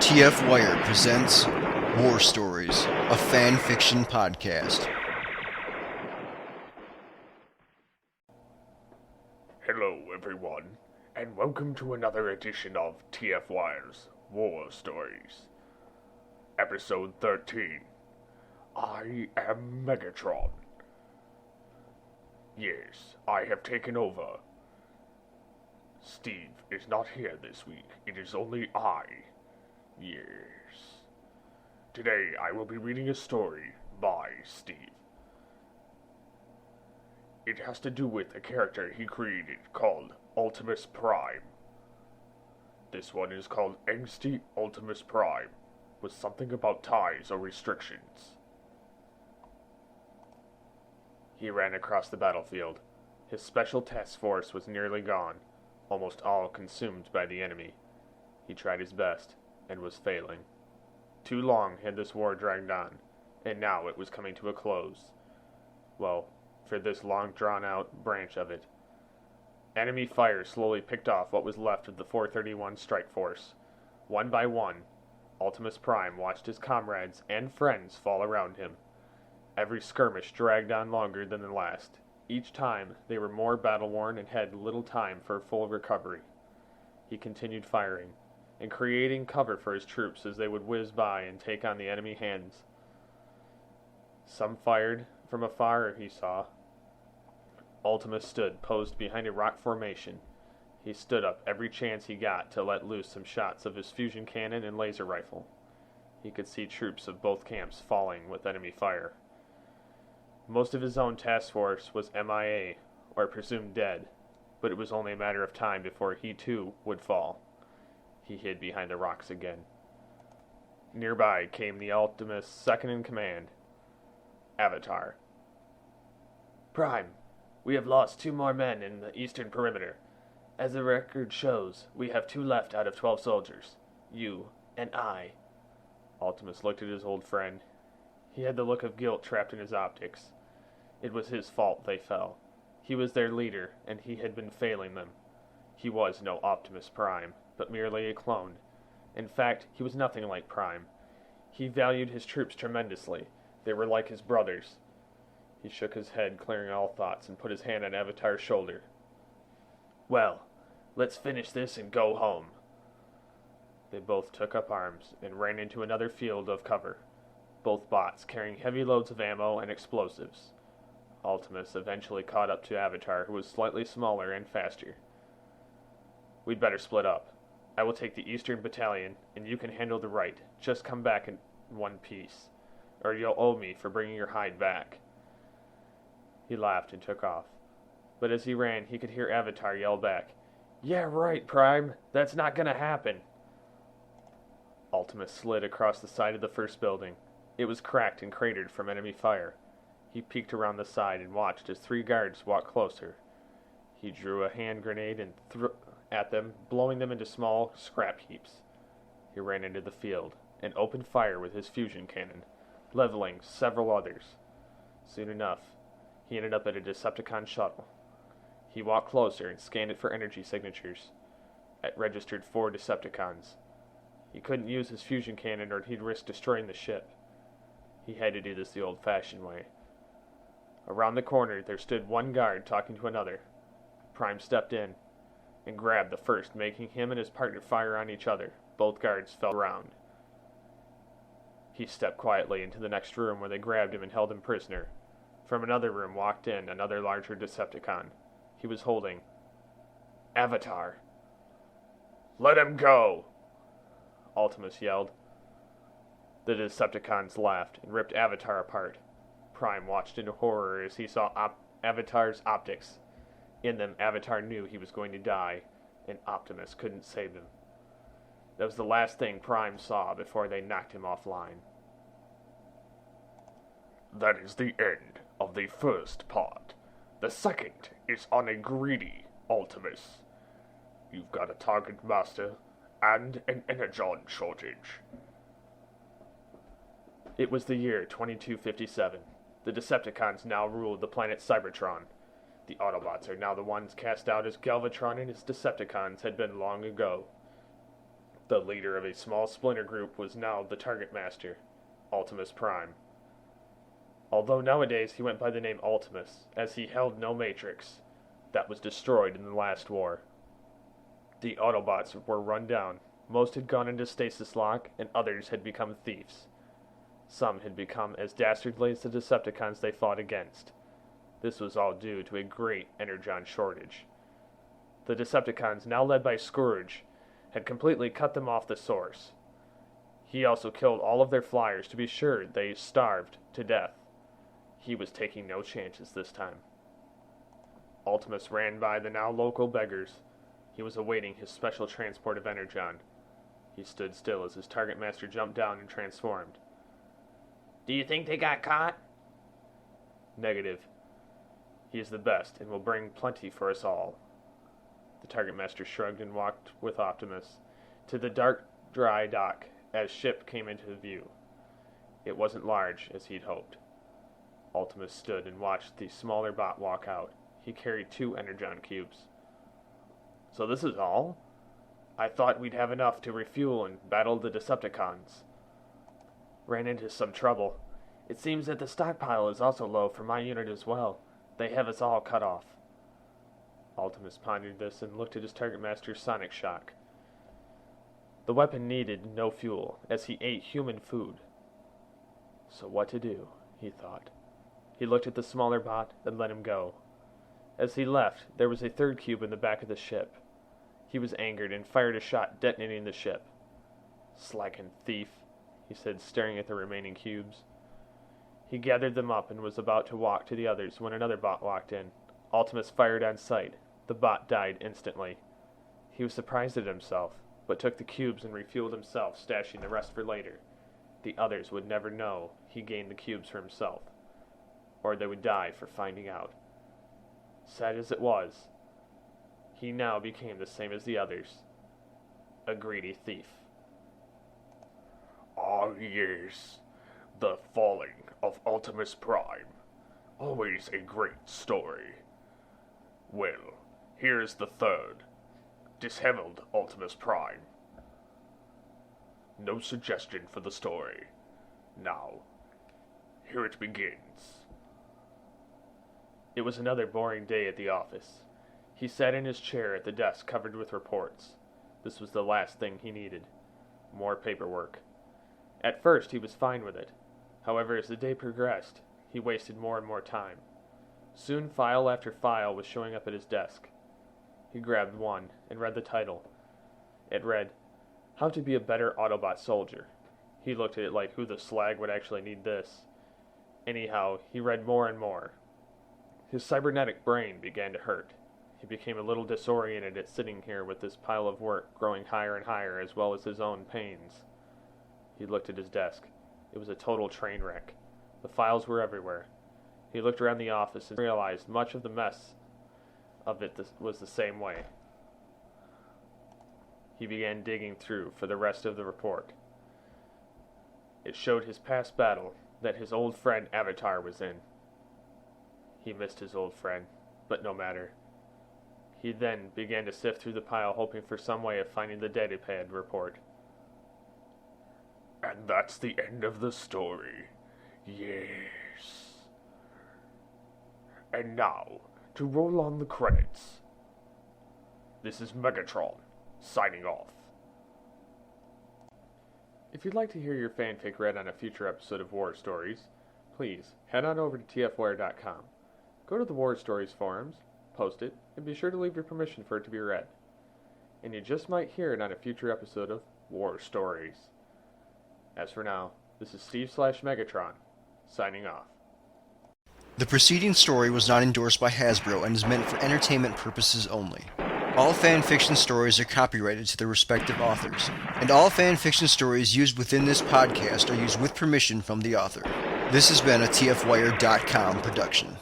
TF Wire presents War Stories, a fan fiction podcast. Hello everyone, and welcome to another edition of TF Wire's War Stories. Episode 13. I am Megatron. Yes, I have taken over. Steve is not here this week. It is only I. Yes. Today I will be reading a story by Steve. It has to do with a character he created called Ultimus Prime. This one is called Angsty Ultimus Prime, with something about ties or restrictions. He ran across the battlefield. His special task force was nearly gone, almost all consumed by the enemy. He tried his best, and was failing. Too long had this war dragged on, and now it was coming to a close. Well, for this long drawn-out branch of it. Enemy fire slowly picked off what was left of the 431 strike force. One by one, Ultimus Prime watched his comrades and friends fall around him. Every skirmish dragged on longer than the last. Each time, they were more battle-worn and had little time for full recovery. He continued firing, and creating cover for his troops as they would whiz by and take on the enemy hands. Some fired from afar, he saw. Ultimus stood posed behind a rock formation. He stood up every chance he got to let loose some shots of his fusion cannon and laser rifle. He could see troops of both camps falling with enemy fire. Most of his own task force was MIA, or presumed dead, but it was only a matter of time before he too would fall. He hid behind the rocks again. Nearby came the Ultimus second-in-command, Avatar. Prime, we have lost 2 more men in the eastern perimeter. As the record shows, we have 2 left out of 12 soldiers. You and I. Ultimus looked at his old friend. He had the look of guilt trapped in his optics. It was his fault they fell. He was their leader, and he had been failing them. He was no Optimus Prime, but merely a clone. In fact, he was nothing like Prime. He valued his troops tremendously. They were like his brothers. He shook his head, clearing all thoughts, and put his hand on Avatar's shoulder. Well, let's finish this and go home. They both took up arms and ran into another field of cover, both bots carrying heavy loads of ammo and explosives. Ultimus eventually caught up to Avatar, who was slightly smaller and faster. We'd better split up. I will take the eastern battalion, and you can handle the right. Just come back in one piece, or you'll owe me for bringing your hide back. He laughed and took off. But as he ran, he could hear Avatar yell back, "Yeah, right, Prime. That's not gonna happen." Ultimus slid across the side of the first building. It was cracked and cratered from enemy fire. He peeked around the side and watched as 3 guards walked closer. He drew a hand grenade and threw at them, blowing them into small scrap heaps. He ran into the field and opened fire with his fusion cannon, leveling several others. Soon enough, he ended up at a Decepticon shuttle. He walked closer and scanned it for energy signatures. It registered 4 Decepticons. He couldn't use his fusion cannon or he'd risk destroying the ship. He had to do this the old-fashioned way. Around the corner, there stood one guard talking to another. Prime stepped in and grabbed the first, making him and his partner fire on each other. Both guards fell around. He stepped quietly into the next room where they grabbed him and held him prisoner. From another room walked in another larger Decepticon. He was holding Avatar. "Let him go!" Ultimus yelled. The Decepticons laughed and ripped Avatar apart. Prime watched in horror as he saw Avatar's optics. In them, Avatar knew he was going to die, and Optimus couldn't save him. That was the last thing Prime saw before they knocked him offline. That is the end of the first part. The second is on a greedy Ultimus. You've got a target master and an Energon shortage. It was the year 2257. The Decepticons now ruled the planet Cybertron. The Autobots are now the ones cast out as Galvatron and his Decepticons had been long ago. The leader of a small splinter group was now the target master, Ultimus Prime. Although nowadays he went by the name Ultimus, as he held no matrix that was destroyed in the last war. The Autobots were run down. Most had gone into stasis lock, and others had become thieves. Some had become as dastardly as the Decepticons they fought against. This was all due to a great Energon shortage. The Decepticons, now led by Scourge, had completely cut them off the source. He also killed all of their flyers to be sure they starved to death. He was taking no chances this time. Ultimus ran by the now local beggars. He was awaiting his special transport of Energon. He stood still as his target master jumped down and transformed. "Do you think they got caught?" "Negative. He is the best and will bring plenty for us all." The target master shrugged and walked with Optimus to the dark, dry dock as ship came into view. It wasn't large as he'd hoped. Ultimus stood and watched the smaller bot walk out. He carried 2 Energon cubes. "So this is all? I thought we'd have enough to refuel and battle the Decepticons." "Ran into some trouble. It seems that the stockpile is also low for my unit as well. They have us all cut off." Ultimus pondered this and looked at his target master's sonic shock. The weapon needed no fuel, as he ate human food. So what to do, he thought. He looked at the smaller bot and let him go. As he left, there was a 3rd cube in the back of the ship. He was angered and fired a shot, detonating the ship. "Slacking thief," he said, staring at the remaining cubes. He gathered them up and was about to walk to the others when another bot walked in. Ultimus fired on sight. The bot died instantly. He was surprised at himself, but took the cubes and refueled himself, stashing the rest for later. The others would never know he gained the cubes for himself, or they would die for finding out. Sad as it was, he now became the same as the others, a greedy thief. Ah, yes, the falling of Ultimus Prime. Always a great story. Well, here's the 3rd. Disheveled Ultimus Prime. No suggestion for the story. Now, here it begins. It was another boring day at the office. He sat in his chair at the desk covered with reports. This was the last thing he needed. More paperwork. At first, he was fine with it. However, as the day progressed, he wasted more and more time. Soon, file after file was showing up at his desk. He grabbed one and read the title. It read, "How to be a better Autobot soldier." He looked at it like, who the slag would actually need this? Anyhow, he read more and more. His cybernetic brain began to hurt. He became a little disoriented at sitting here with this pile of work growing higher and higher, as well as his own pains. He looked at his desk. It was a total train wreck. The files were everywhere. He looked around the office and realized much of the mess of it was the same way. He began digging through for the rest of the report. It showed his past battle that his old friend Avatar was in. He missed his old friend, but no matter. He then began to sift through the pile, hoping for some way of finding the datapad report. And that's the end of the story. Yes. And now, to roll on the credits. This is Megatron, signing off. If you'd like to hear your fanfic read on a future episode of War Stories, please head on over to tfwire.com. Go to the War Stories forums, post it, and be sure to leave your permission for it to be read. And you just might hear it on a future episode of War Stories. As for now, this is Steve/Megatron, signing off. The preceding story was not endorsed by Hasbro and is meant for entertainment purposes only. All fanfiction stories are copyrighted to their respective authors, and all fanfiction stories used within this podcast are used with permission from the author. This has been a TFWire.com production.